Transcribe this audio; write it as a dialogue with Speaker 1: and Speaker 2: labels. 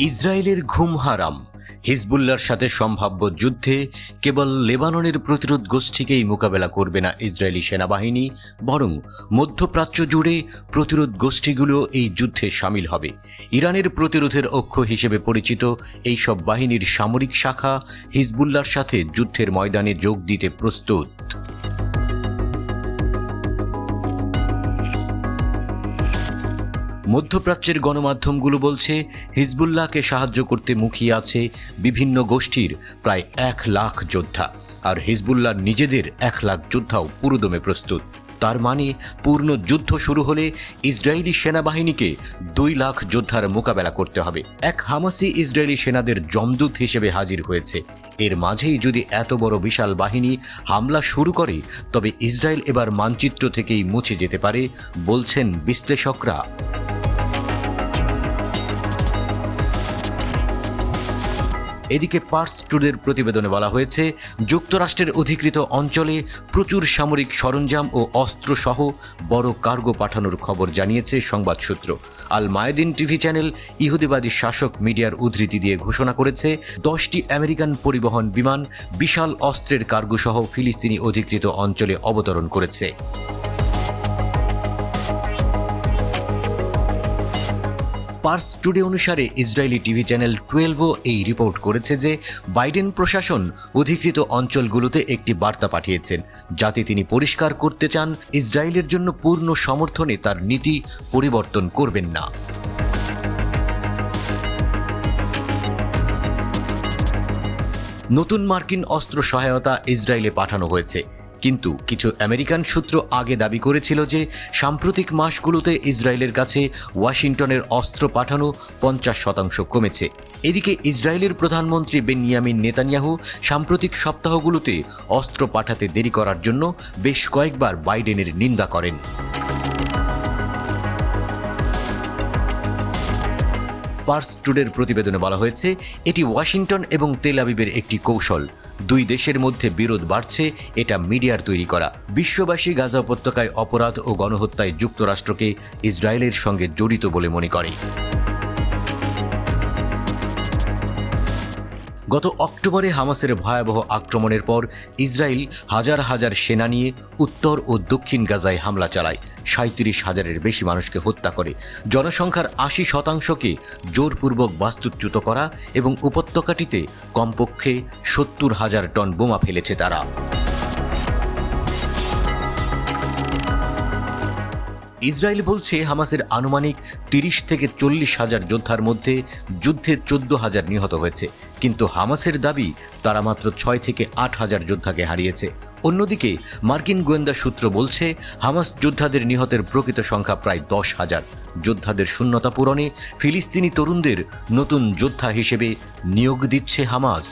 Speaker 1: ইসরায়েলের ঘুম হারাম। হিজবুল্লাহর সাথে সম্ভাব্য যুদ্ধে কেবল লেবাননের প্রতিরোধ গোষ্ঠীকেই মোকাবেলা করবে না ইসরায়েলি সেনাবাহিনী, বরং মধ্যপ্রাচ্য জুড়ে প্রতিরোধ গোষ্ঠীগুলো এই যুদ্ধে সামিল হবে। ইরানের প্রতিরোধের অক্ষ হিসেবে পরিচিত এইসব বাহিনীর সামরিক শাখা হিজবুল্লাহর সাথে যুদ্ধের ময়দানে যোগ দিতে প্রস্তুত। মধ্যপ্রাচ্যের গণমাধ্যমগুলো বলছে, হিজবুল্লাহকে সাহায্য করতে মুখিয়ে আছে বিভিন্ন গোষ্ঠীর প্রায় 1 লাখ যোদ্ধা, আর হিজবুল্লাহর নিজেদের 1 লাখ যোদ্ধাও পুরোদমে প্রস্তুত। তার মানে পূর্ণ যুদ্ধ শুরু হলে ইসরায়েলি সেনাবাহিনীকে 2 লাখ যোদ্ধার মোকাবেলা করতে হবে। এক হামাসি ইসরায়েলি সেনাদের জমদূত হিসেবে হাজির হয়েছে। এর মাঝেই যদি এত বড় বিশাল বাহিনী হামলা শুরু করে, তবে ইসরায়েল এবার মানচিত্র থেকেই মুছে যেতে পারে, বলছেন বিশ্লেষকরা। এদিকে পার্স টুডের প্রতিবেদনে বলা হয়েছে, যুক্তরাষ্ট্রের অধিকৃত অঞ্চলে প্রচুর সামরিক সরঞ্জাম ও অস্ত্র সহ বড় কার্গো পাঠানোর খবর জানিয়েছে সংবাদ সূত্র। আল মায়াদিন টিভি চ্যানেল ইহুদিবাদী শাসক মিডিয়ার উদ্ধৃতি দিয়ে ঘোষণা করেছে, 10টি আমেরিকান পরিবহন বিমান বিশাল অস্ত্রের কার্গো সহ ফিলিস্তিনি অধিকৃত অঞ্চলে অবতরণ করেছে। পার্স টুডে অনুসারে ইসরায়েলি টিভি চ্যানেল 12ও এই রিপোর্ট করেছে যে বাইডেন প্রশাসন অধিকৃত অঞ্চলগুলোতে একটি বার্তা পাঠিয়েছেন, যাতে তিনি পরিষ্কার করতে চান ইসরায়েলের জন্য পূর্ণ সমর্থনে তার নীতি পরিবর্তন করবেন না। নতুন মার্কিন অস্ত্র সহায়তা ইসরায়েলে পাঠানো হয়েছে, কিন্তু কিছু আমেরিকান সূত্র আগে দাবি করেছিল যে সাম্প্রতিক মাসগুলোতে ইসরায়েলের কাছে ওয়াশিংটনের অস্ত্র পাঠানো 50% কমেছে। এদিকে ইসরায়েলের প্রধানমন্ত্রী বেনিয়ামিন নেতানিয়াহু সাম্প্রতিক সপ্তাহগুলোতে অস্ত্র পাঠাতে দেরি করার জন্য বেশ কয়েকবার বাইডেনের নিন্দা করেন। পার্স টুডের প্রতিবেদনে বলা হয়েছে, এটি ওয়াশিংটন এবং তেল আবিবের একটি কৌশল। 2 দেশের মধ্যে বিরোধ বাড়ছে, এটা মিডিয়ার তৈরি করা। বিশ্ববাসী গাজা উপত্যকায় অপরাধ ও গণহত্যায় যুক্তরাষ্ট্রকে ইসরায়েলের সঙ্গে জড়িত বলে মনে করে। গত অক্টোবরে হামাসের ভয়াবহ আক্রমণের পর ইসরায়েল হাজার হাজার সেনা নিয়ে উত্তর ও দক্ষিণ গাজায় হামলা চালায়, 37,000-এর বেশি মানুষকে হত্যা করে, জনসংখ্যার 80%কে জোরপূর্বক বাস্তুচ্যুত করা এবং উপত্যকাটিতে কমপক্ষে 70,000 টন বোমা ফেলেছে তারা। ইসরায়েল বলছে, হামাসের আনুমানিক 30 থেকে 40,000 যোদ্ধার মধ্যে যুদ্ধে 14,000 নিহত হয়েছে, কিন্তু হামাসের দাবি তারা মাত্র 6 থেকে 8,000 যোদ্ধাকে হারিয়েছে। অন্যদিকে মার্কিন গোয়েন্দা সূত্র বলছে, হামাস যোদ্ধাদের নিহতের প্রকৃত সংখ্যা প্রায় 10,000। যোদ্ধাদের শূন্যতা পূরণে ফিলিস্তিনি তরুণদের নতুন যোদ্ধা হিসেবে নিয়োগ দিচ্ছে হামাস।